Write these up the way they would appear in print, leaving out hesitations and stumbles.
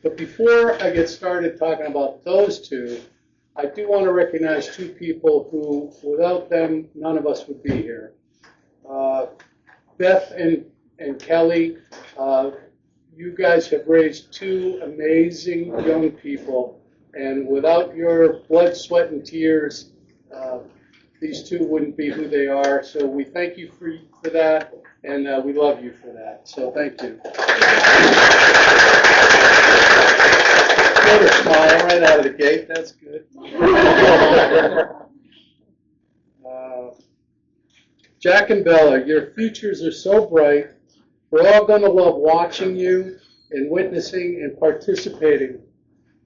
But before I get started talking about those two, I do want to recognize two people who, without them, none of us would be here. Beth and Kelly, you guys have raised two amazing young people, and without your blood, sweat, and tears, these two wouldn't be who they are. So we thank you for that, and we love you for that. So thank you. Good smile right out of the gate. That's good. Jack and Bella, your futures are so bright. We're all going to love watching you and witnessing and participating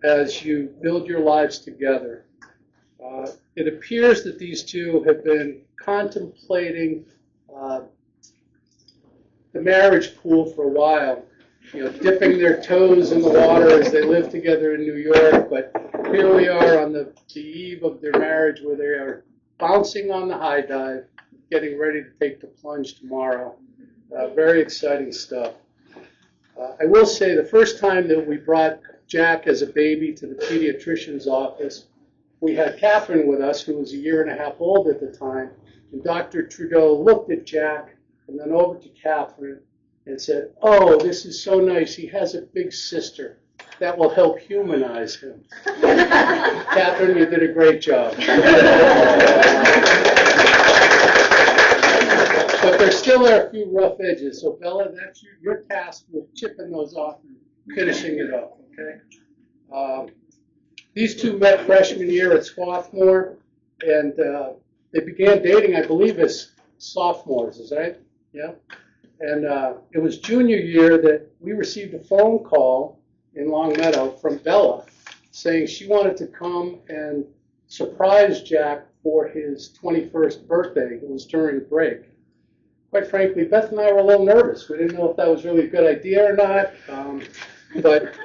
as you build your lives together. It appears that these two have been contemplating the marriage pool for a while, dipping their toes in the water as they live together in New York. But here we are on the eve of their marriage, where they are bouncing on the high dive, getting ready to take the plunge tomorrow. Very exciting stuff. I will say the first time that we brought Jack as a baby to the pediatrician's office, we had Catherine with us, who was a year and a half old at the time, and Dr. Trudeau looked at Jack and then over to Catherine and said, "Oh, this is so nice. He has a big sister. That will help humanize him." Catherine, you did a great job. But there still are a few rough edges. So Bella, that's your task with chipping those off and finishing it up, okay? These two met freshman year at Swarthmore, and they began dating, I believe, as sophomores, is that right? Yeah. And it was junior year that we received a phone call in Long Meadow from Bella saying she wanted to come and surprise Jack for his 21st birthday. It was during break. Quite frankly, Beth and I were a little nervous. We didn't know if that was really a good idea or not. But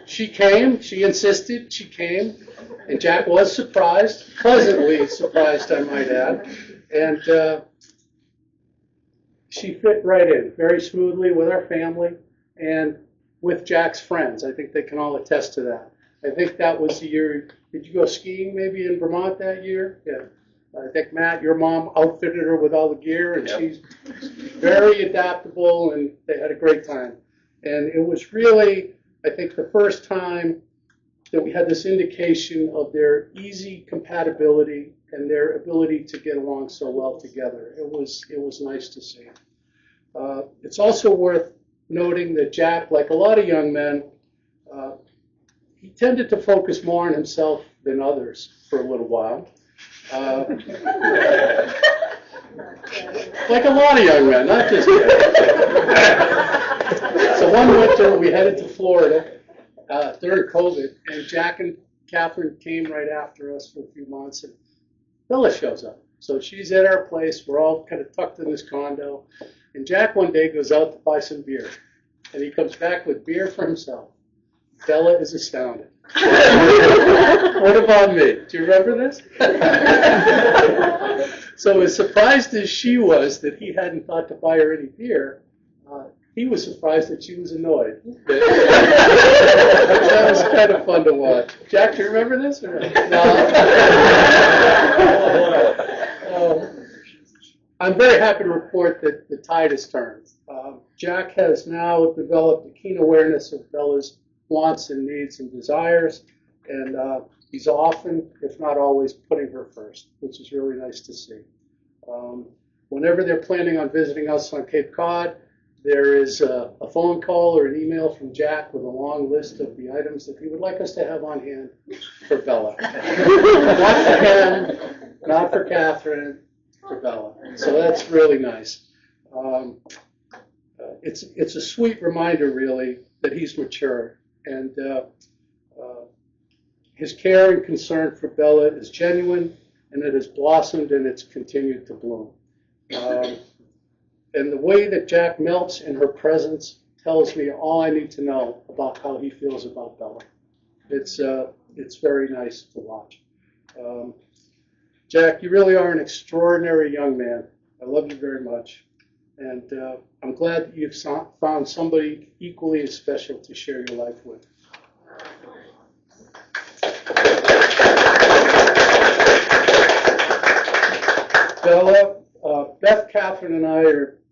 she came, she insisted, she came, and Jack was surprised, pleasantly surprised, I might add. And she fit right in very smoothly with our family and with Jack's friends. I think they can all attest to that. I think that was the year, did you go skiing maybe in Vermont that year? Yeah. I think, Matt, your mom outfitted her with all the gear, and yep. She's very adaptable, and they had a great time. And it was really, I think, the first time that we had this indication of their easy compatibility and their ability to get along so well together. It was nice to see. It's also worth noting that Jack, like a lot of young men, he tended to focus more on himself than others for a little while. Like a lot of young men, not just him. So one winter we headed to Florida during COVID, and Jack and Catherine came right after us for a few months, and Bella shows up. So she's at our place. We're all kind of tucked in this condo, and Jack one day goes out to buy some beer, and he comes back with beer for himself. Bella is astounded. What about me? Do you remember this? So as surprised as she was that he hadn't thought to buy her any beer, he was surprised that she was annoyed. That was kind of fun to watch. Jack, do you remember this? Or no? I'm very happy to report that the tide has turned. Jack has now developed a keen awareness of Bella's wants and needs and desires, and he's often, if not always, putting her first, which is really nice to see. Whenever they're planning on visiting us on Cape Cod, there is a phone call or an email from Jack with a long list of the items that he would like us to have on hand for Bella. Not for him, not for Catherine, for Bella. So that's really nice. It's a sweet reminder, really, that he's mature. And his care and concern for Bella is genuine, and it has blossomed and it's continued to bloom. And the way that Jack melts in her presence tells me all I need to know about how he feels about Bella. It's very nice to watch. Jack, you really are an extraordinary young man. I love you very much. And I'm glad that you've found somebody equally as special to share your life with. Bella, Beth, Catherine, and I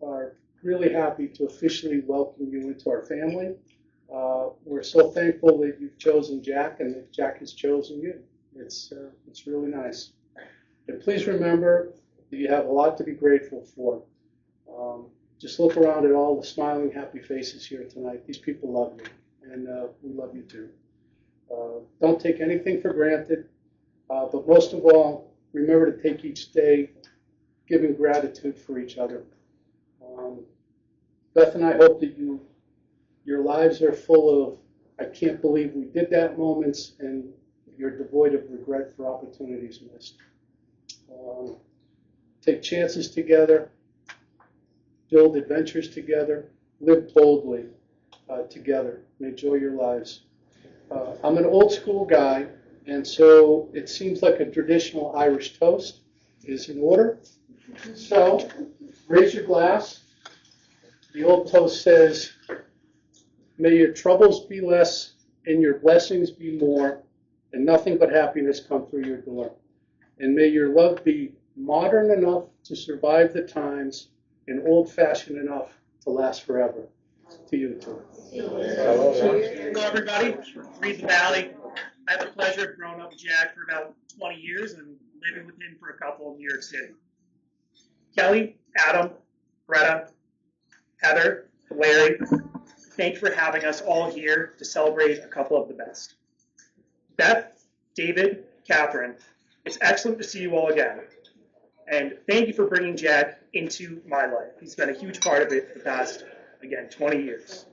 are really happy to officially welcome you into our family. We're so thankful that you've chosen Jack and that Jack has chosen you. It's really nice. And please remember that you have a lot to be grateful for. Just look around at all the smiling, happy faces here tonight. These people love you, and we love you too. Don't take anything for granted, but most of all, remember to take each day giving gratitude for each other. Beth and I hope that your lives are full of "I can't believe we did that" moments, and you're devoid of regret for opportunities missed. Take chances together, build adventures together, live boldly together, and enjoy your lives. I'm an old school guy, and so it seems like a traditional Irish toast is in order. So raise your glass. The old toast says, "May your troubles be less and your blessings be more, and nothing but happiness come through your door. And may your love be modern enough to survive the times and old-fashioned enough to last forever." To you two. Hello, everybody. Reed the Valley. I had the pleasure of growing up with Jack for about 20 years and living with him for a couple in New York City. Kelly, Adam, Greta, Heather, Larry, thank you for having us all here to celebrate a couple of the best. Beth, David, Catherine, it's excellent to see you all again. And thank you for bringing Jack into my life. He's been a huge part of it for the past, again, 20 years.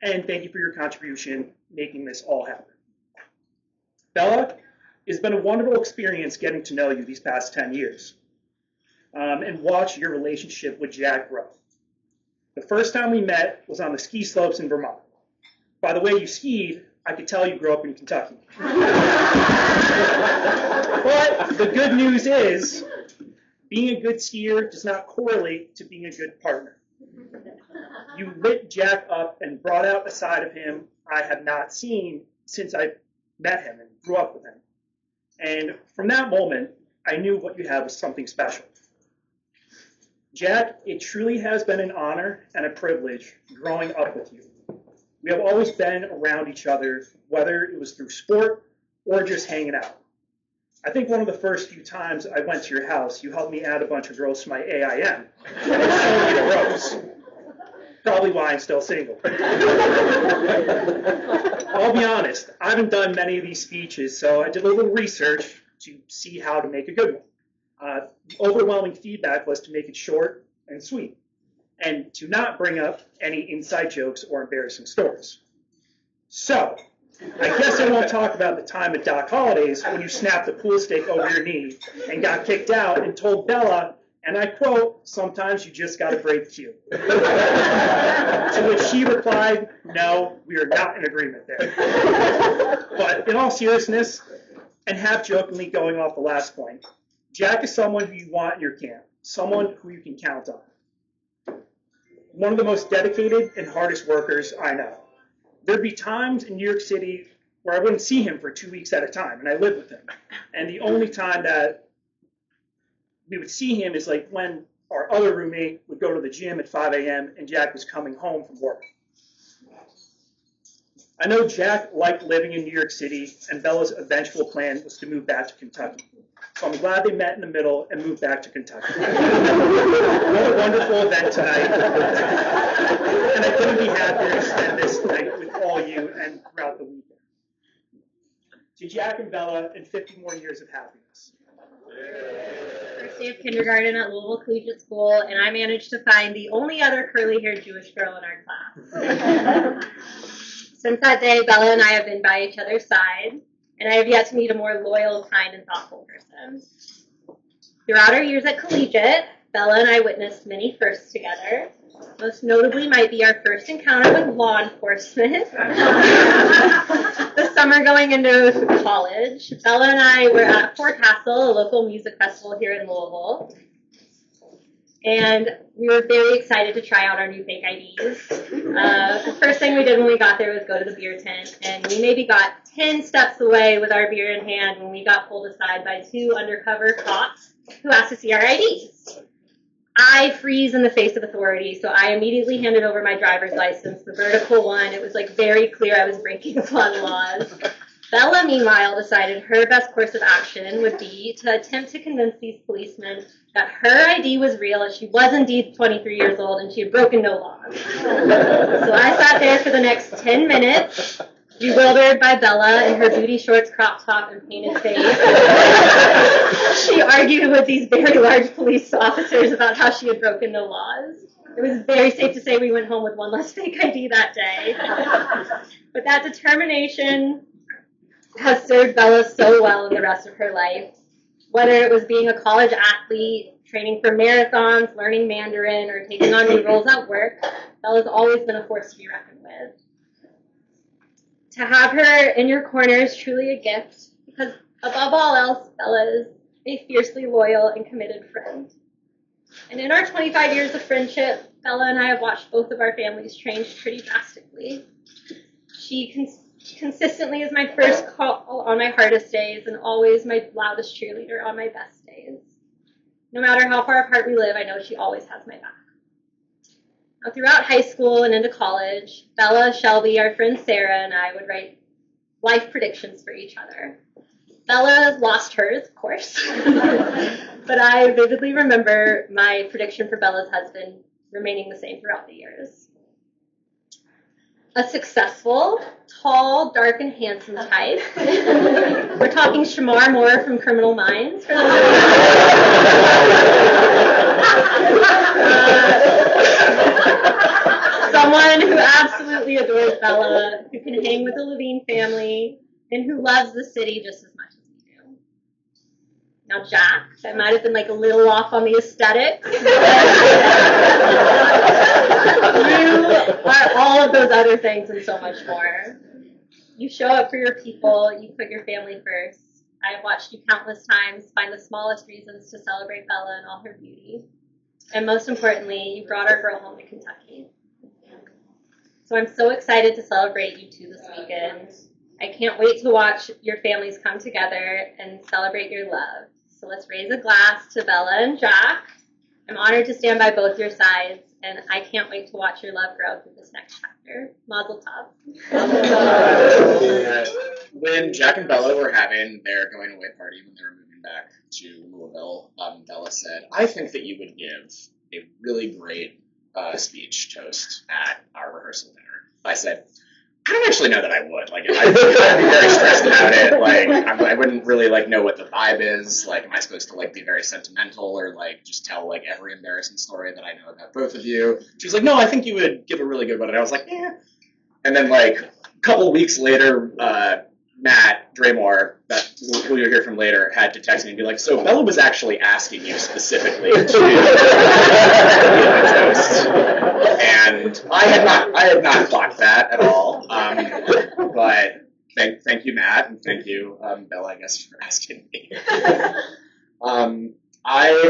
And thank you for your contribution making this all happen. Bella, it's been a wonderful experience getting to know you these past 10 years and watch your relationship with Jack grow. The first time we met was on the ski slopes in Vermont. By the way you skied, I could tell you grew up in Kentucky. But the good news is, being a good skier does not correlate to being a good partner. You lit Jack up and brought out a side of him I have not seen since I met him and grew up with him. And from that moment, I knew what you had was something special. Jack, it truly has been an honor and a privilege growing up with you. We have always been around each other, whether it was through sport or just hanging out. I think one of the first few times I went to your house, you helped me add a bunch of girls to my AIM and showed me the ropes. Probably why I'm still single. I'll be honest, I haven't done many of these speeches, so I did a little research to see how to make a good one. The overwhelming feedback was to make it short and sweet, and to not bring up any inside jokes or embarrassing stories. So, I guess I won't talk about the time at Doc Holliday's when you snapped the pool stick over your knee and got kicked out and told Bella, and I quote, "Sometimes you just gotta break cue." To which she replied, "No, we are not in agreement there." But in all seriousness, and half jokingly going off the last point, Jack is someone who you want in your camp, someone who you can count on. One of the most dedicated and hardest workers I know. There'd be times in New York City where I wouldn't see him for 2 weeks at a time, and I lived with him. And the only time that we would see him is like when our other roommate would go to the gym at 5 a.m. and Jack was coming home from work. I know Jack liked living in New York City, and Bella's eventual plan was to move back to Kentucky. So I'm glad they met in the middle and moved back to Kentucky. What a wonderful event tonight. And I couldn't be happier to spend this night with all you and throughout the weekend. To Jack and Bella, and 50 more years of happiness. First day of kindergarten at Louisville Collegiate School, and I managed to find the only other curly-haired Jewish girl in our class. Since that day, Bella and I have been by each other's side, and I have yet to meet a more loyal, kind, and thoughtful person. Throughout our years at Collegiate, Bella and I witnessed many firsts together. Most notably might be our first encounter with law enforcement. The summer going into college, Bella and I were at Fort Castle, a local music festival here in Louisville. And we were very excited to try out our new fake IDs. The first thing we did when we got there was go to the beer tent, and we maybe got 10 steps away with our beer in hand when we got pulled aside by two undercover cops who asked to see our IDs. I freeze in the face of authority, so I immediately handed over my driver's license, the vertical one. It was like very clear I was breaking a lot of laws. Bella, meanwhile, decided her best course of action would be to attempt to convince these policemen that her ID was real, and she was indeed 23 years old, and she had broken no laws. So I sat there for the next 10 minutes, bewildered by Bella in her booty shorts, crop top, and painted face. She argued with these very large police officers about how she had broken no laws. It was very safe to say we went home with one less fake ID that day. But that determination has served Bella so well in the rest of her life. Whether it was being a college athlete, training for marathons, learning Mandarin, or taking on new roles at work, Bella's always been a force to be reckoned with. To have her in your corner is truly a gift, because above all else, Bella is a fiercely loyal and committed friend. And in our 25 years of friendship, Bella and I have watched both of our families change pretty drastically. She consistently is my first call on my hardest days and always my loudest cheerleader on my best days. No matter how far apart we live, I know she always has my back. Now, throughout high school and into college, Bella, Shelby, our friend Sarah, and I would write life predictions for each other. Bella lost hers, of course, but I vividly remember my prediction for Bella's husband remaining the same throughout the years. A successful, tall, dark, and handsome type. We're talking Shamar Moore from Criminal Minds. Someone who absolutely adores Bella, who can hang with the Levine family, and who loves the city just as much as we do. Now, Jack, that might have been like a little off on the aesthetics. You are all of those other things and so much more. You show up for your people, you put your family first. I've watched you countless times find the smallest reasons to celebrate Bella in all her beauty. And most importantly, you brought our girl home to Kentucky. So I'm so excited to celebrate you two this weekend. I can't wait to watch your families come together and celebrate your love. So let's raise a glass to Bella and Jack. I'm honored to stand by both your sides, and I can't wait to watch your love grow through this next chapter. Mazel tov. When Jack and Bella were having their going away party when they were moving back to Louisville, Bella said, "I think that you would give a really great speech toast at our rehearsal dinner." I said, "I don't actually know that I would. Like, I'd be very stressed about it. Like, I wouldn't really like know what the vibe is. Like, am I supposed to like be very sentimental or like just tell like every embarrassing story that I know about both of you?" She was like, "No, I think you would give a really good one." And I was like, "Yeah." And then like a couple weeks later, Matt Draymore, who you'll hear from later, had to text me and be like, "So Bella was actually asking you specifically to give a toast." And I had not clocked that at all. But thank you, Matt, and thank you, Bella, I guess, for asking me. I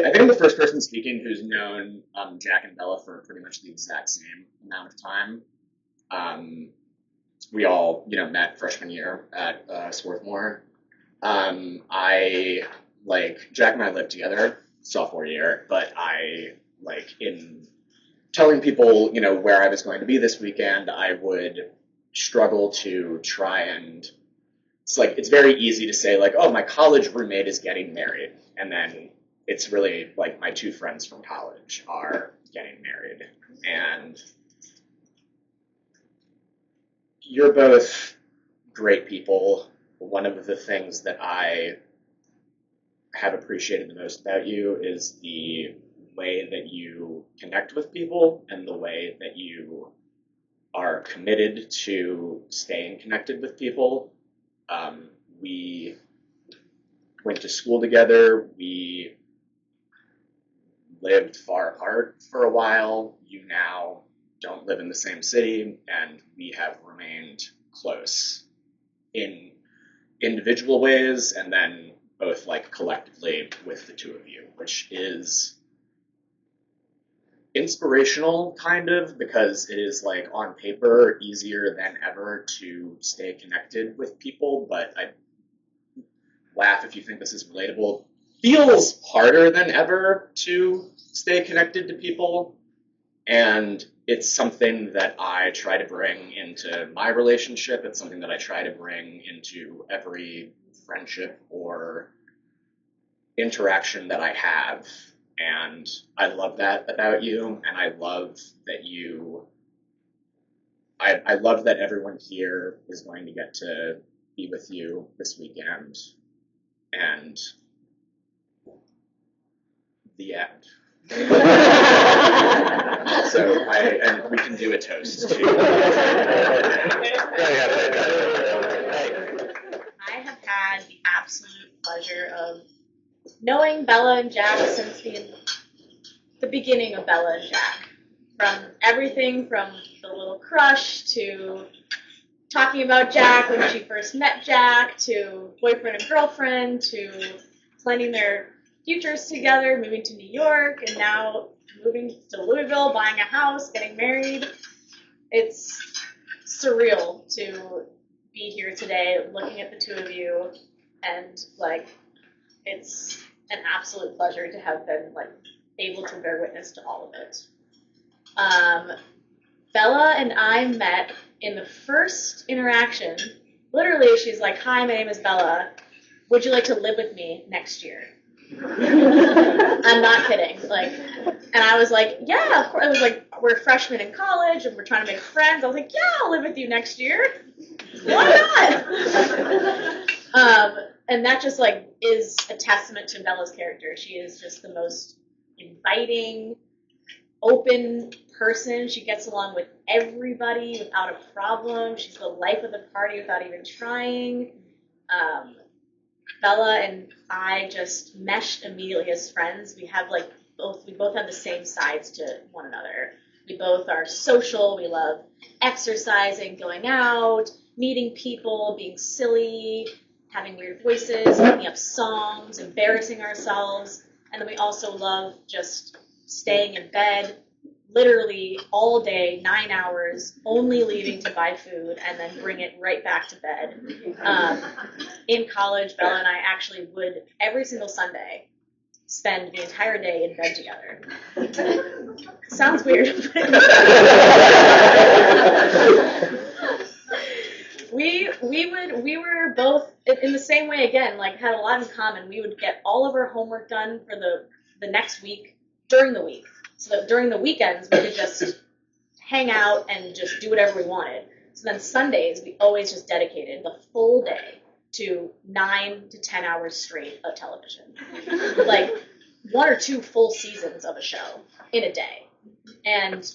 think I'm the first person speaking who's known Jack and Bella for pretty much the exact same amount of time. We all, met freshman year at Swarthmore. Jack and I lived together sophomore year, but in telling people, where I was going to be this weekend, I would struggle to try and, it's very easy to say, like, oh, my college roommate is getting married, and then it's really, like, my two friends from college are getting married, and you're both great people. One of the things that I have appreciated the most about you is the way that you connect with people and the way that you are committed to staying connected with people. We went to school together. We lived far apart for a while. You now don't live in the same city, and we have remained close in individual ways and then both collectively with the two of you, which is inspirational kind of, because it is on paper easier than ever to stay connected with people, but I laugh if you think this is relatable. feels harder than ever to stay connected to people. And it's something that I try to bring into my relationship. It's something that I try to bring into every friendship or interaction that I have. And I love that about you. And I love that I love that everyone here is going to get to be with you this weekend. And the end. And we can do a toast too. I have had the absolute pleasure of knowing Bella and Jack since the beginning of Bella and Jack. From everything from the little crush to talking about Jack when she first met Jack to boyfriend and girlfriend to planning their futures together, moving to New York, and now moving to Louisville, buying a house, getting married. It's surreal to be here today looking at the two of you, and it's an absolute pleasure to have been able to bear witness to all of it. Bella and I met in the first interaction. Literally, she's like, "Hi, my name is Bella. Would you like to live with me next year?" I'm not kidding. And I was like, "Yeah, of course." It was like, we're freshmen in college and we're trying to make friends. I was like, "Yeah, I'll live with you next year. Why not?" And that just is a testament to Bella's character. She is just the most inviting, open person. She gets along with everybody without a problem. She's the life of the party without even trying. Bella and I just meshed immediately as friends. We have we both have the same sides to one another. We both are social. We love exercising, going out, meeting people, being silly, having weird voices, making up songs, embarrassing ourselves. And then we also love just staying in bed literally all day, 9 hours, only leaving to buy food and then bring it right back to bed. In college, Bella and I actually would, every single Sunday, spend the entire day in bed together. Sounds weird. We were both in the same way again, had a lot in common. We would get all of our homework done for the next week during the week. So that during the weekends, we could just hang out and just do whatever we wanted. So then Sundays, we always just dedicated the full day to 9 to 10 hours straight of television. 1 or 2 full seasons of a show in a day. And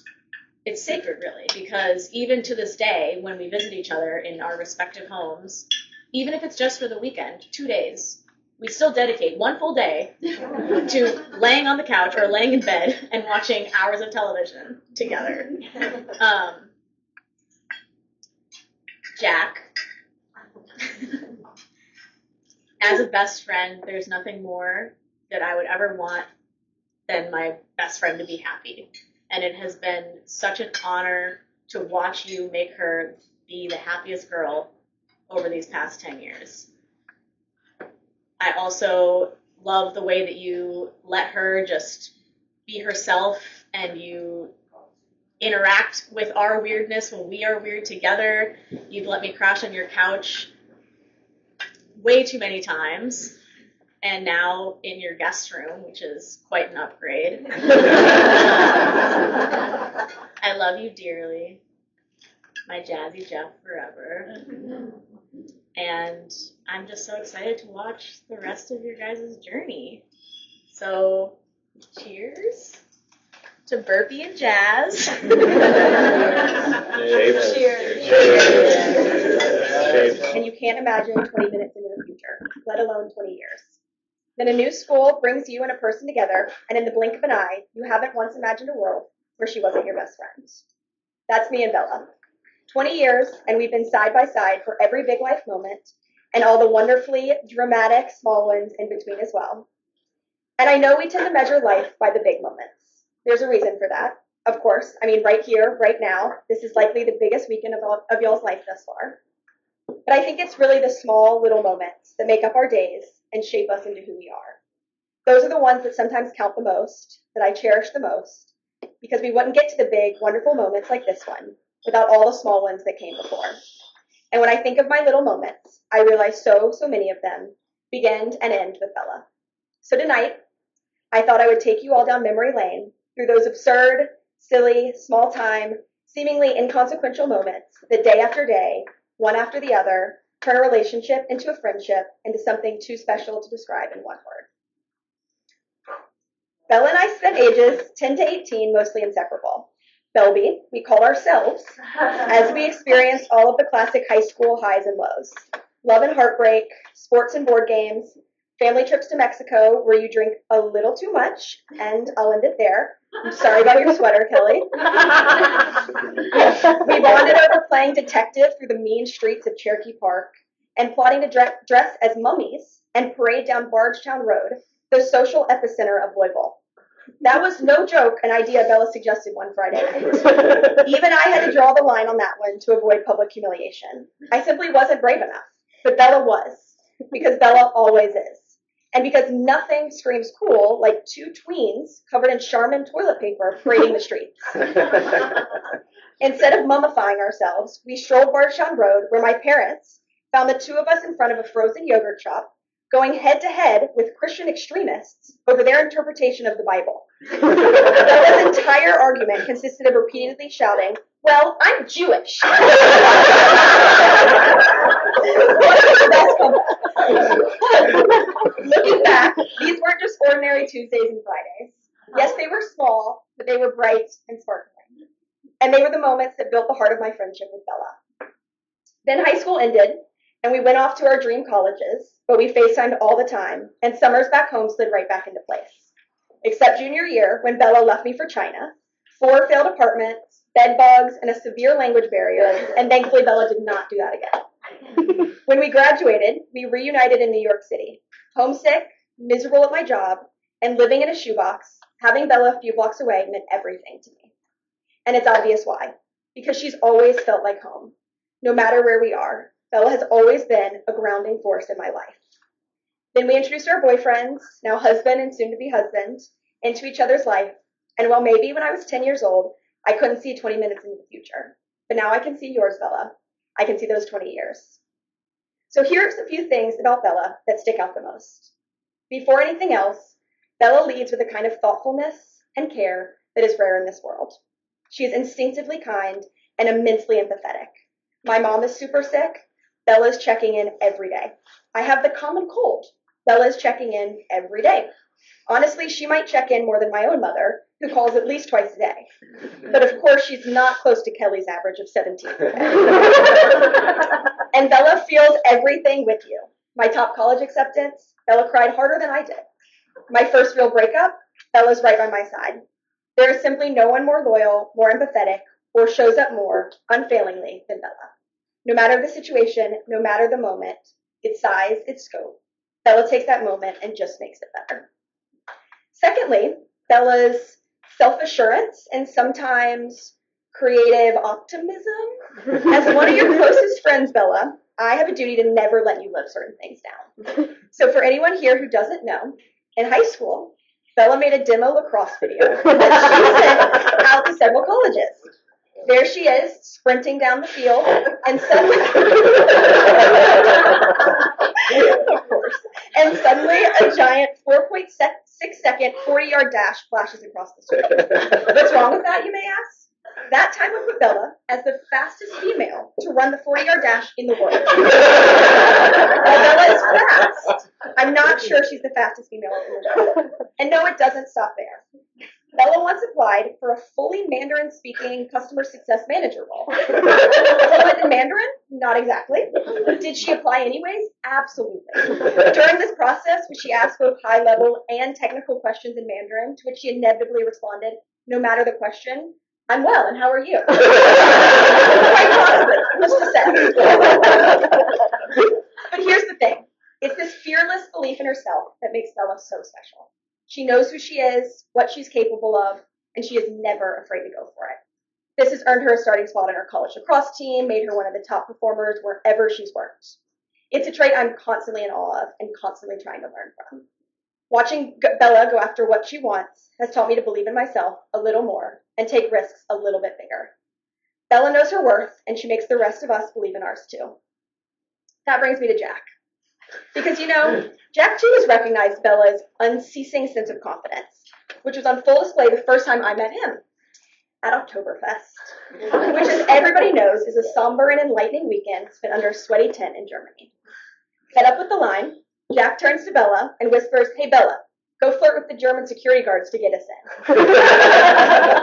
it's sacred, really, because even to this day, when we visit each other in our respective homes, even if it's just for the weekend, 2 days, we still dedicate 1 full day to laying on the couch or laying in bed and watching hours of television together. Jack, as a best friend, there's nothing more that I would ever want than my best friend to be happy. And it has been such an honor to watch you make her be the happiest girl over these past 10 years. I also love the way that you let her just be herself and you interact with our weirdness when we are weird together. You've let me crash on your couch way too many times. And now in your guest room, which is quite an upgrade. I love you dearly. My Jazzy Jeff forever. And I'm just so excited to watch the rest of your guys' journey. So, cheers to Burpee and Jazz. Cheers. Cheers. And you can't imagine 20 minutes into the future, let alone 20 years. Then a new school brings you and a person together, and in the blink of an eye, you haven't once imagined a world where she wasn't your best friend. That's me and Bella. 20 years, and we've been side by side for every big life moment, and all the wonderfully dramatic small ones in between as well. And I know we tend to measure life by the big moments. There's a reason for that. Of course, right here, right now, this is likely the biggest weekend of y'all's life thus far. But I think it's really the small little moments that make up our days and shape us into who we are. Those are the ones that sometimes count the most, that I cherish the most, because we wouldn't get to the big, wonderful moments like this one without all the small ones that came before. And when I think of my little moments, I realize so many of them begin and end with Bella. So tonight, I thought I would take you all down memory lane through those absurd, silly, small-time, seemingly inconsequential moments that day after day, one after the other, turn a relationship into a friendship, into something too special to describe in one word. Bella and I spent ages 10 to 18 mostly inseparable. Belby, we called ourselves, as we experienced all of the classic high school highs and lows. Love and heartbreak, sports and board games, family trips to Mexico where you drink a little too much, and I'll end it there. I'm sorry about your sweater, Kelly. We bonded over playing detective through the mean streets of Cherokee Park and plotting to dress as mummies and parade down Bardstown Road, the social epicenter of Louisville. That was no joke an idea Bella suggested one Friday night. Even I had to draw the line on that one to avoid public humiliation. I simply wasn't brave enough, but Bella was, because Bella always is. And because nothing screams cool like two tweens covered in Charmin toilet paper parading the streets. Instead of mummifying ourselves, we strolled Bardstown Road where my parents found the two of us in front of a frozen yogurt shop going head to head with Christian extremists over their interpretation of the Bible. Bella's entire argument consisted of repeatedly shouting, "Well, I'm Jewish." Looking back, these weren't just ordinary Tuesdays and Fridays. Yes, they were small, but they were bright and sparkling. And they were the moments that built the heart of my friendship with Bella. Then high school ended, and we went off to our dream colleges, but we FaceTimed all the time, and summers back home slid right back into place. Except junior year, when Bella left me for China, 4 failed apartments, bed bugs, and a severe language barrier, and thankfully Bella did not do that again. When we graduated, we reunited in New York City. Homesick, miserable at my job, and living in a shoebox, having Bella a few blocks away meant everything to me. And it's obvious why. Because she's always felt like home. No matter where we are, Bella has always been a grounding force in my life. Then we introduced our boyfriends, now husband and soon-to-be husband, into each other's life. And while maybe when I was 10 years old, I couldn't see 20 minutes into the future. But now I can see yours, Bella. I can see those 20 years. So here's a few things about Bella that stick out the most. Before anything else, Bella leads with a kind of thoughtfulness and care that is rare in this world. She is instinctively kind and immensely empathetic. My mom is super sick. Bella is checking in every day. I have the common cold. Bella is checking in every day. Honestly, she might check in more than my own mother, who calls at least twice a day. But of course, she's not close to Kelly's average of 17 per day. And Bella feels everything with you. My top college acceptance, Bella cried harder than I did. My first real breakup, Bella's right by my side. There is simply no one more loyal, more empathetic, or shows up more unfailingly than Bella. No matter the situation, no matter the moment, its size, its scope, Bella takes that moment and just makes it better. Secondly, Bella's self-assurance and sometimes creative optimism. As one of your closest friends, Bella, I have a duty to never let you live certain things down. So for anyone here who doesn't know, in high school, Bella made a demo lacrosse video that she sent out to several colleges. There she is, sprinting down the field, and suddenly, of course, and suddenly a giant 4.6 second 40-yard dash flashes across the screen. What's wrong with that, you may ask? That time would put Bella as the fastest female to run the 40-yard dash in the world. While Bella is fast, I'm not sure she's the fastest female in the world. And no, it doesn't stop there. Bella once applied for a fully Mandarin-speaking customer success manager role. Fluent in Mandarin? Not exactly. Did she apply anyways? Absolutely. During this process, was she asked both high-level and technical questions in Mandarin, to which she inevitably responded, no matter the question, "I'm well, and how are you?" Quite possibly, who's to say? But here's the thing. It's this fearless belief in herself that makes Bella so special. She knows who she is, what she's capable of, and she is never afraid to go for it. This has earned her a starting spot on our college lacrosse team, made her one of the top performers wherever she's worked. It's a trait I'm constantly in awe of and constantly trying to learn from. Watching Bella go after what she wants has taught me to believe in myself a little more and take risks a little bit bigger. Bella knows her worth, and she makes the rest of us believe in ours too. That brings me to Jack. Because, Jack too has recognized Bella's unceasing sense of confidence, which was on full display the first time I met him at Oktoberfest, which, as everybody knows, is a somber and enlightening weekend spent under a sweaty tent in Germany. Fed up with the line, Jack turns to Bella and whispers, "Hey, Bella, go flirt with the German security guards to get us in."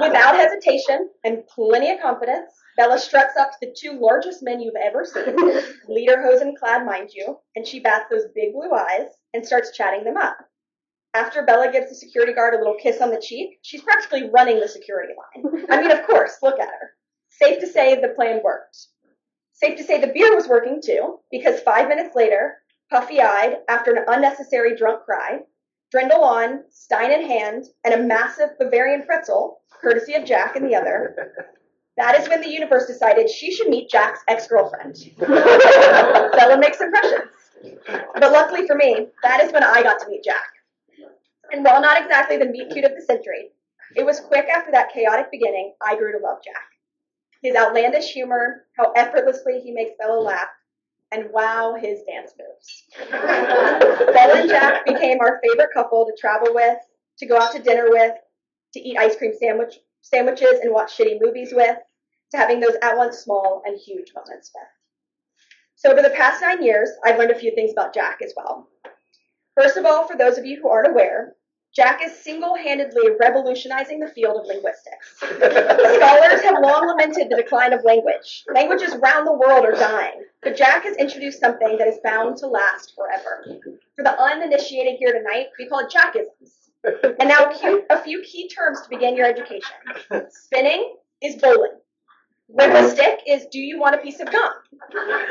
Without hesitation and plenty of confidence, Bella struts up to the two largest men you've ever seen, lederhosen clad, mind you, and she bats those big blue eyes and starts chatting them up. After Bella gives the security guard a little kiss on the cheek, she's practically running the security line. I mean, of course, look at her. Safe to say the plan worked. Safe to say the beer was working too, because 5 minutes later, puffy-eyed after an unnecessary drunk cry, Drindle on, stein in hand, and a massive Bavarian pretzel, courtesy of Jack and the other, that is when the universe decided she should meet Jack's ex-girlfriend. Bella makes impressions. But luckily for me, that is when I got to meet Jack. And while not exactly the meet cute of the century, it was quick after that chaotic beginning I grew to love Jack. His outlandish humor, how effortlessly he makes Bella laugh, and wow, his dance moves. Bella and Jack became our favorite couple to travel with, to go out to dinner with, to eat ice cream sandwiches and watch shitty movies with, to having those at once small and huge moments with. So over the past 9 years, I've learned a few things about Jack as well. First of all, for those of you who aren't aware, Jack is single-handedly revolutionizing the field of linguistics. Scholars have long lamented the decline of language. Languages around the world are dying, but Jack has introduced something that is bound to last forever. For the uninitiated here tonight, we call it Jackisms. And now a few key terms to begin your education. Spinning is bowling. Linguistic is, do you want a piece of gum?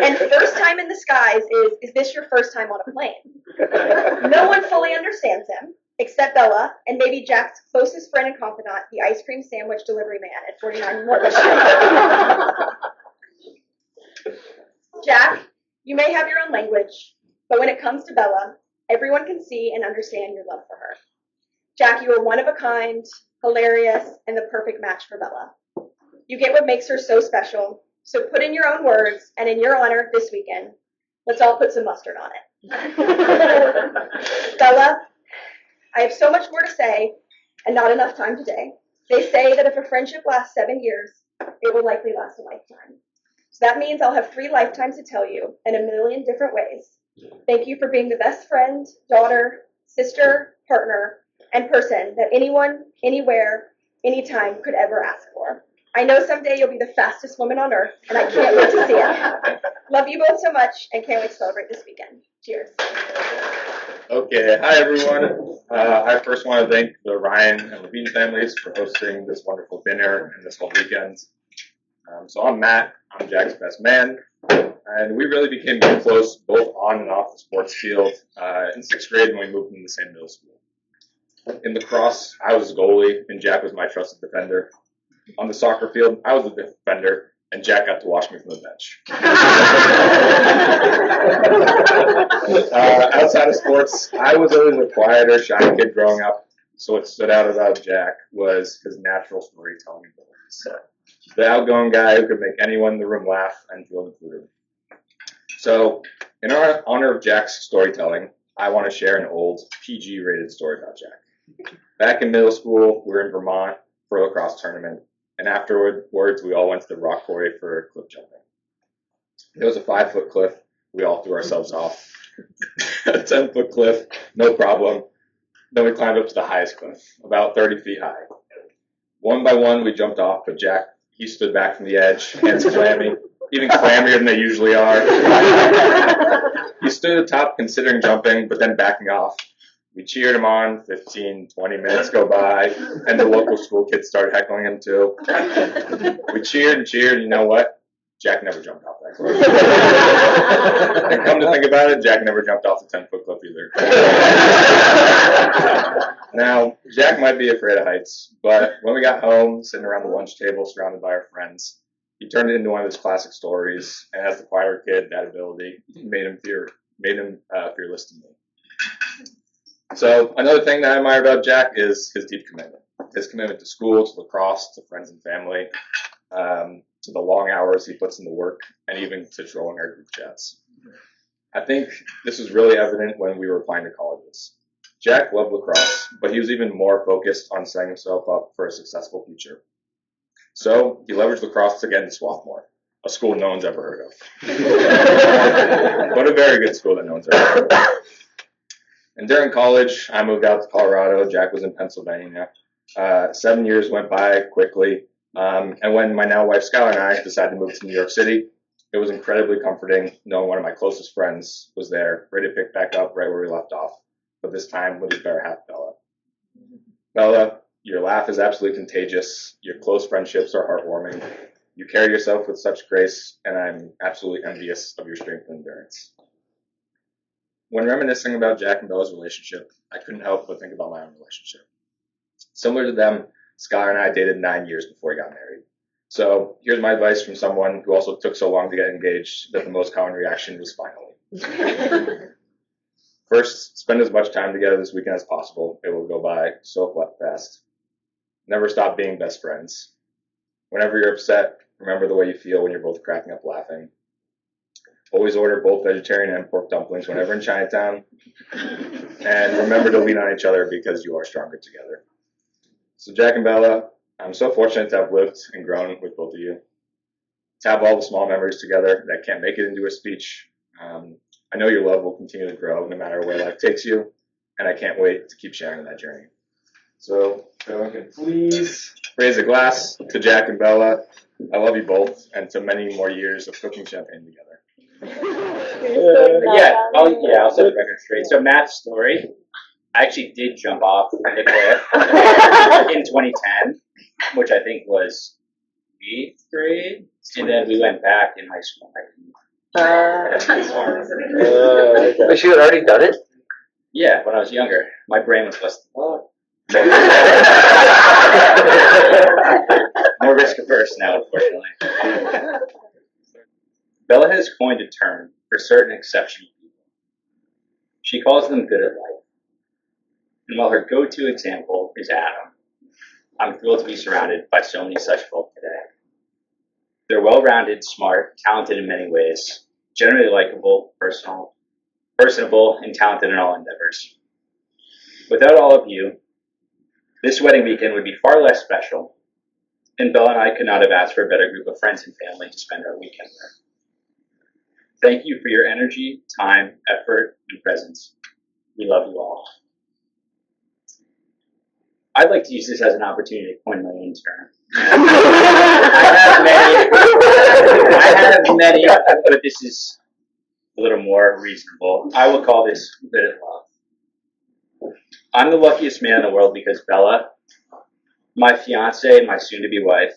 And first time in the skies is this your first time on a plane? No one fully understands him, except Bella, and maybe Jack's closest friend and confidant, the ice cream sandwich delivery man at 49 Morton Street. Jack, you may have your own language, but when it comes to Bella, everyone can see and understand your love for her. Jack, you are one of a kind, hilarious, and the perfect match for Bella. You get what makes her so special, so put in your own words, and in your honor this weekend, let's all put some mustard on it. Bella, I have so much more to say, and not enough time today. They say that if a friendship lasts 7 years, it will likely last a lifetime. So that means I'll have 3 lifetimes to tell you in a million different ways. Thank you for being the best friend, daughter, sister, partner, and person that anyone, anywhere, anytime could ever ask for. I know someday you'll be the fastest woman on earth, and I can't wait to see it. Love you both so much, and can't wait to celebrate this weekend. Cheers. Okay, hi everyone. I first want to thank the Ryan and Levine families for hosting this wonderful dinner and this whole weekend. So I'm Matt, I'm Jack's best man, and we really became very close both on and off the sports field in 6th grade when we moved into the same middle school. In lacrosse, I was a goalie and Jack was my trusted defender. On the soccer field, I was the defender, and Jack got to watch me from the bench. Outside of sports, I was always a quieter, shy kid growing up, so what stood out about Jack was his natural storytelling abilities. The outgoing guy who could make anyone in the room laugh and feel included. So, in honor of Jack's storytelling, I want to share an old PG-rated story about Jack. Back in middle school, we were in Vermont for a lacrosse tournament. And afterwards, we all went to the rock quarry for cliff jumping. It was a 5-foot cliff. We all threw ourselves off. A 10-foot cliff, no problem. Then we climbed up to the highest cliff, about 30 feet high. One by one, we jumped off, but Jack, he stood back from the edge, hands clammy, even clammier than they usually are. He stood at the top considering jumping, but then backing off. We cheered him on, 15, 20 minutes go by, and the local school kids started heckling him too. We cheered and cheered, you know what? Jack never jumped off that cliff. And come to think about it, Jack never jumped off the 10-foot cliff either. Now, Jack might be afraid of heights, but when we got home, sitting around the lunch table surrounded by our friends, he turned it into one of his classic stories, and as the quieter kid, that ability made him fearless to me. So another thing that I admire about Jack is his deep commitment. His commitment to school, to lacrosse, to friends and family, to the long hours he puts in the work, and even to trolling our group chats. I think this was really evident when we were applying to colleges. Jack loved lacrosse, but he was even more focused on setting himself up for a successful future. So he leveraged lacrosse to get into Swarthmore, a school no one's ever heard of. But a very good school that no one's ever heard of. And during college, I moved out to Colorado. Jack was in Pennsylvania. 7 years went by quickly. And when my now wife Skylar and I decided to move to New York City, it was incredibly comforting knowing one of my closest friends was there, ready to pick back up right where we left off, but this time with his better half, Bella. Bella, your laugh is absolutely contagious. Your close friendships are heartwarming. You carry yourself with such grace, and I'm absolutely envious of your strength and endurance. When reminiscing about Jack and Bella's relationship, I couldn't help but think about my own relationship. Similar to them, Skylar and I dated 9 years before we got married. So here's my advice from someone who also took so long to get engaged that the most common reaction was finally. First, spend as much time together this weekend as possible. It will go by so fast. Never stop being best friends. Whenever you're upset, remember the way you feel when you're both cracking up laughing. Always order both vegetarian and pork dumplings whenever in Chinatown. And remember to lean on each other because you are stronger together. So Jack and Bella, I'm so fortunate to have lived and grown with both of you. To have all the small memories together that can't make it into a speech. I know your love will continue to grow no matter where life takes you, and I can't wait to keep sharing that journey. So, everyone can please raise a glass to Jack and Bella. I love you both, and to many more years of cooking champagne together. I'll set the record straight. So Matt's story, I actually did jump off the cliff in 2010, which I think was 8th grade, and then we went back in high school. But she had already done it? Yeah, when I was younger. My brain was busted. More risk averse now, unfortunately. Bella has coined a term for certain exceptional people. She calls them good at life. And while her go-to example is Adam, I'm thrilled to be surrounded by so many such folk today. They're well-rounded, smart, talented in many ways, generally likable, personable, and talented in all endeavors. Without all of you, this wedding weekend would be far less special, and Bella and I could not have asked for a better group of friends and family to spend our weekend with. Thank you for your energy, time, effort, and presence. We love you all. I'd like to use this as an opportunity to coin my own term. I have many, but this is a little more reasonable. I will call this good at love. I'm the luckiest man in the world because Bella, my fiance, my soon-to-be wife,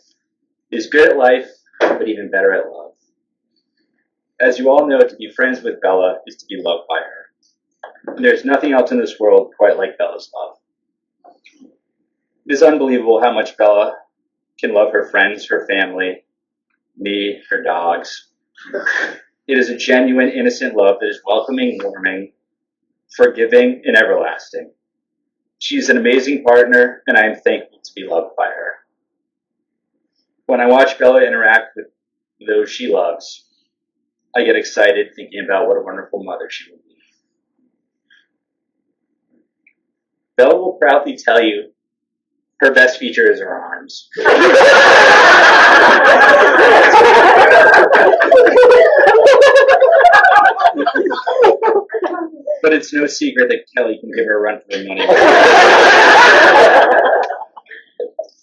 is good at life, but even better at love. As you all know, to be friends with Bella is to be loved by her. And there's nothing else in this world quite like Bella's love. It is unbelievable how much Bella can love her friends, her family, me, her dogs. It is a genuine, innocent love that is welcoming, warming, forgiving, and everlasting. She is an amazing partner, and I am thankful to be loved by her. When I watch Bella interact with those she loves, I get excited thinking about what a wonderful mother she will be. Bella will proudly tell you her best feature is her arms. But it's no secret that Kelly can give her a run for her money.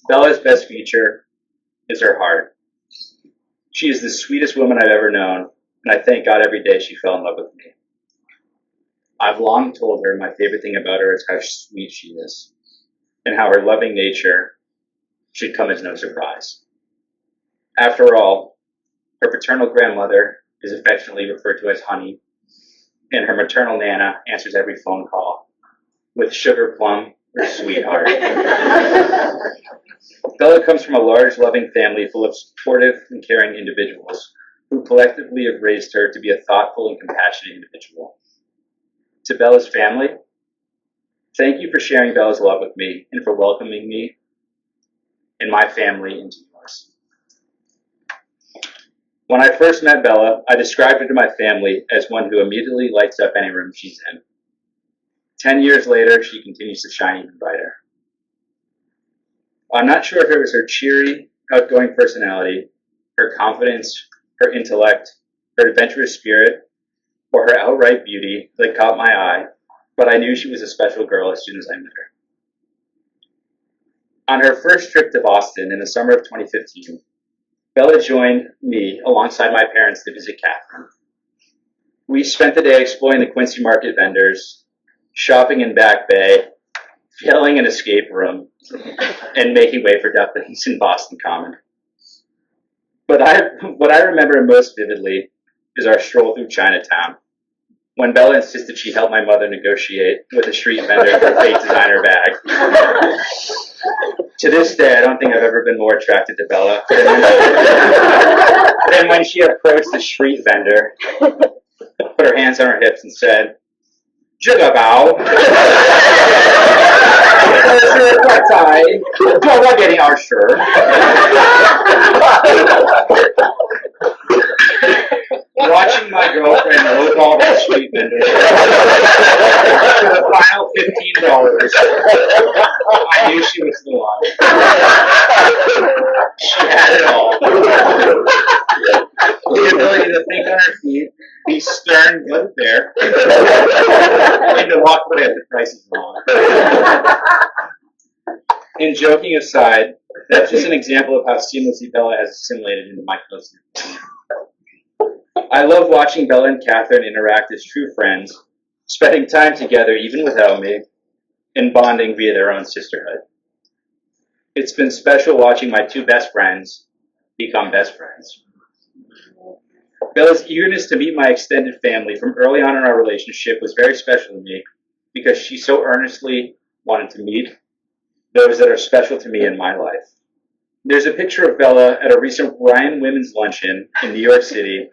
Bella's best feature is her heart. She is the sweetest woman I've ever known, and I thank God every day she fell in love with me. I've long told her my favorite thing about her is how sweet she is, and how her loving nature should come as no surprise. After all, her paternal grandmother is affectionately referred to as Honey, and her maternal Nana answers every phone call with Sugar Plum or Sweetheart. Bella comes from a large, loving family full of supportive and caring individuals who collectively have raised her to be a thoughtful and compassionate individual. To Bella's family, Thank you for sharing Bella's love with me and for welcoming me and my family into yours. When I first met Bella, I described her to my family as one who immediately lights up any room she's in. 10 years later, she continues to shine even brighter. I'm not sure if it was her cheery, outgoing personality, her confidence, her intellect, her adventurous spirit, or her outright beauty that caught my eye, but I knew she was a special girl as soon as I met her. On her first trip to Boston in the summer of 2015, Bella joined me alongside my parents to visit Catherine. We spent the day exploring the Quincy Market vendors, shopping in Back Bay, filling an escape room, and making way for ducklings in Boston Common. But what I remember most vividly is our stroll through Chinatown, when Bella insisted she help my mother negotiate with a street vendor for a fake designer bag. To this day, I don't think I've ever been more attracted to Bella than when she approached the street vendor, put her hands on her hips, and said, "Jigga bow." Getting our shirt. Watching my girlfriend lowball the street vendor for the final $15, I knew she was the one. She had it all. The ability to think on her feet, be stern but fair, and to walk away if the price is wrong. And joking aside, that's just an example of how seamlessly Bella has assimilated into my close family. I love watching Bella and Catherine interact as true friends, spending time together even without me, and bonding via their own sisterhood. It's been special watching my two best friends become best friends. Bella's eagerness to meet my extended family from early on in our relationship was very special to me because she so earnestly wanted to meet those that are special to me in my life. There's a picture of Bella at a recent Ryan Women's Luncheon in New York City,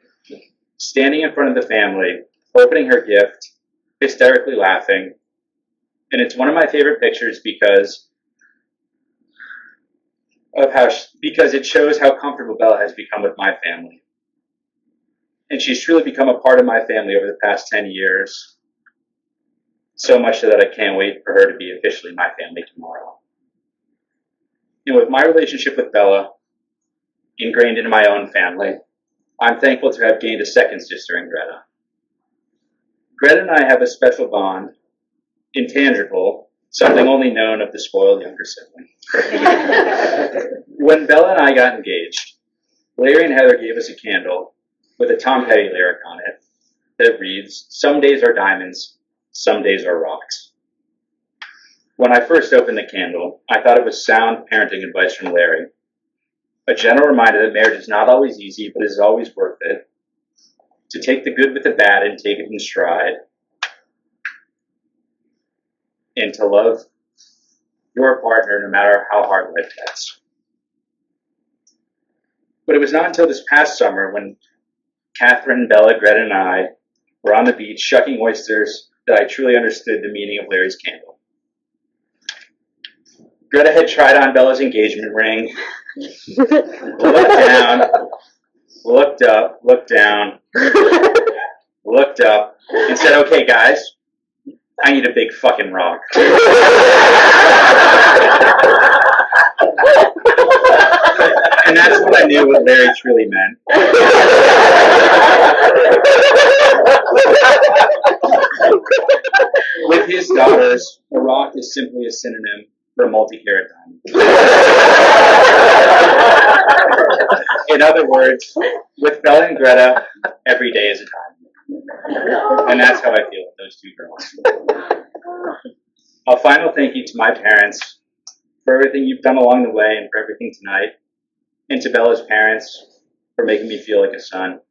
standing in front of the family, opening her gift, hysterically laughing. And it's one of my favorite pictures because it shows how comfortable Bella has become with my family. And she's truly become a part of my family over the past 10 years, so much so that I can't wait for her to be officially my family tomorrow. And with my relationship with Bella ingrained into my own family, I'm thankful to have gained a second sister in Greta. Greta and I have a special bond, intangible, something only known of the spoiled younger sibling. When Bella and I got engaged, Larry and Heather gave us a candle with a Tom Petty lyric on it that reads, "Some days are diamonds, some days are rocks." When I first opened the candle, I thought it was sound parenting advice from Larry. A gentle reminder that marriage is not always easy, but is always worth it. To take the good with the bad and take it in stride. And to love your partner no matter how hard life gets. But it was not until this past summer when Catherine, Bella, Greta, and I were on the beach shucking oysters that I truly understood the meaning of Larry's candle. Greta had tried on Bella's engagement ring, looked down, looked up, looked down, looked up, and said, "Okay, guys, I need a big fucking rock." And that's when I knew what Larry truly meant. With his daughters, a rock is simply a synonym for a multi-carat diamond. In other words, with Bella and Greta, every day is a diamond. And that's how I feel with those two girls. A final thank you to my parents for everything you've done along the way and for everything tonight, and to Bella's parents for making me feel like a son.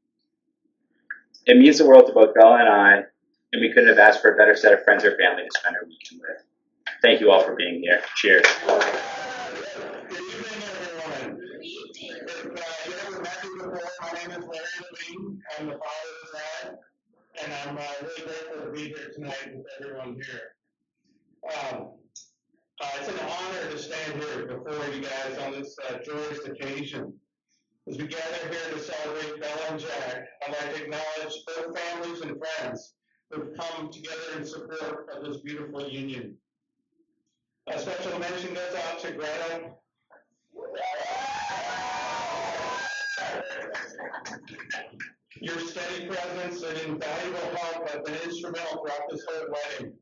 It means the world to both Bella and I, and we couldn't have asked for a better set of friends or family to spend our weekend with. Thank you all for being here. Cheers. My name is Larry Lee. I'm the father of Brad, and I'm really grateful to be here tonight with everyone here. It's an honor to stand here before you guys on this joyous occasion. As we gather here to celebrate Bella and Jack, I'd like to acknowledge both families and friends who have come together in support of this beautiful union. A special mention goes out to Greta. Your steady presence and invaluable help have been instrumental throughout this whole wedding,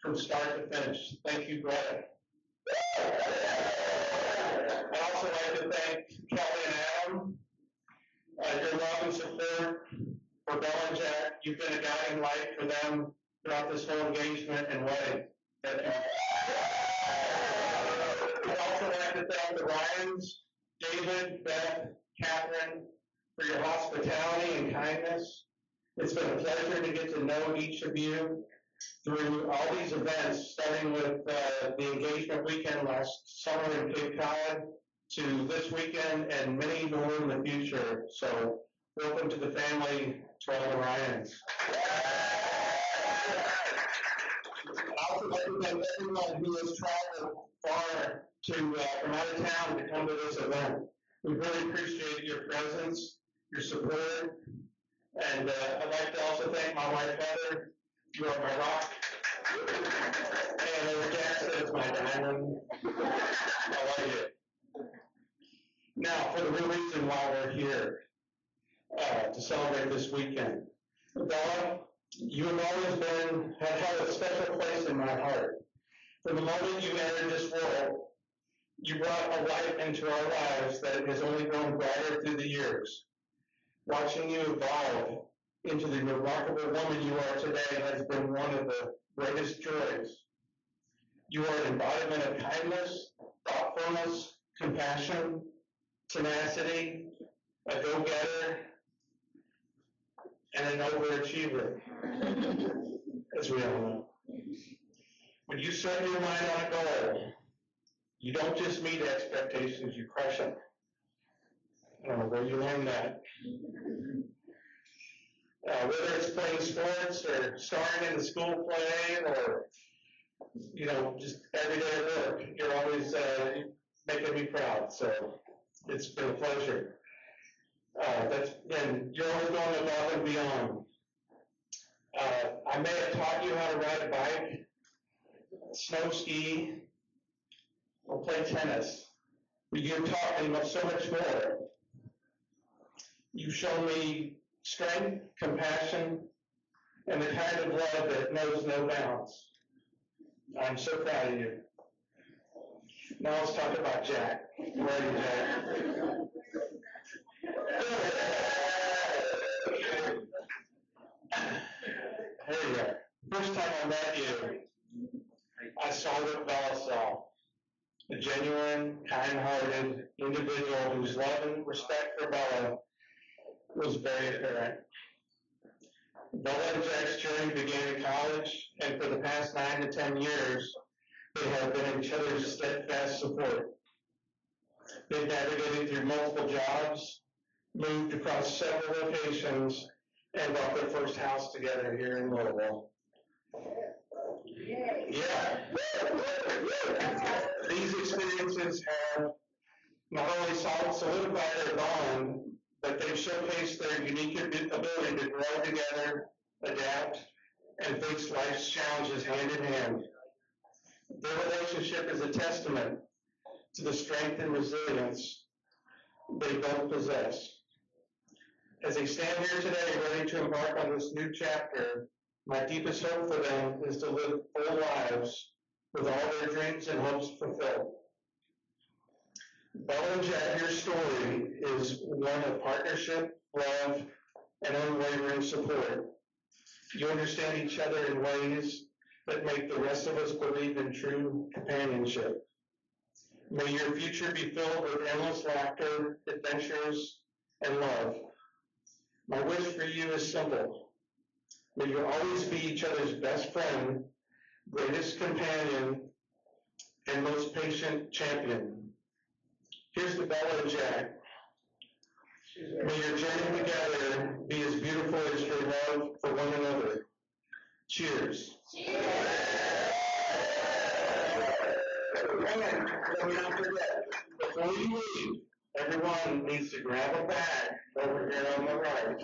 from start to finish. Thank you, Greta. I'd also like to thank Kelly and Adam. Your love and support for Bella and Jack, you've been a guiding light for them throughout this whole engagement and wedding. Thank you. I'd also like to thank the Ryans, David, Beth, Catherine, for your hospitality and kindness. It's been a pleasure to get to know each of you through all these events, starting with the engagement weekend last summer in Cape Cod to this weekend and many more in the future. So welcome to the family, to all the Ryans. I also like to thank everyone who has traveled far from out of town to come to this event. We really appreciate your presence, your support, and I'd like to also thank my wife Heather. You are my rock. And as Jack says, my diamond. I like it. Now, for the real reason why we're here to celebrate this weekend. Bella, you have always have held a special place in my heart. From the moment you entered this world, you brought a light into our lives that has only grown brighter through the years. Watching you evolve into the remarkable woman you are today has been one of the greatest joys. You are an embodiment of kindness, thoughtfulness, compassion, tenacity, a go-getter, and an overachiever, as we all know. When you set your mind on a goal, you don't just meet expectations, you crush them. I don't know where you learned that. Whether it's playing sports or starring in the school play or, just every day at work, you're always making me proud. So it's been a pleasure. And you're always going above and beyond. I may have taught you how to ride a bike, snow ski, or play tennis, but you've taught me so much more. You've shown me strength, compassion, and the kind of love that knows no bounds. I'm so proud of you. Now let's talk about Jack. Where are you, Jack? There you are. First time I met you, I saw what Bella saw. A genuine, kind-hearted individual whose love and respect for Bella was very apparent. Bella and Jack's journey began in college, and for the past 9 to 10 years, they have been each other's steadfast support. They've navigated through multiple jobs, moved across several locations, and bought their first house together here in Louisville. Yeah. These experiences have not only solidified their bond, but they've showcased their unique ability to grow together, adapt, and face life's challenges hand in hand. Their relationship is a testament to the strength and resilience they both possess. As they stand here today ready to embark on this new chapter, my deepest hope for them is to live full lives with all their dreams and hopes fulfilled. Bella and Jack, your story is one of partnership, love, and unwavering support. You understand each other in ways that make the rest of us believe in true companionship. May your future be filled with endless laughter, adventures, and love. My wish for you is simple. May you always be each other's best friend, greatest companion, and most patient champion. Here's to Bella and Jack. May your journey together be as beautiful as your love for one another. Cheers. Cheers. And let me not forget, before you leave, everyone needs to grab a bag over here on the right.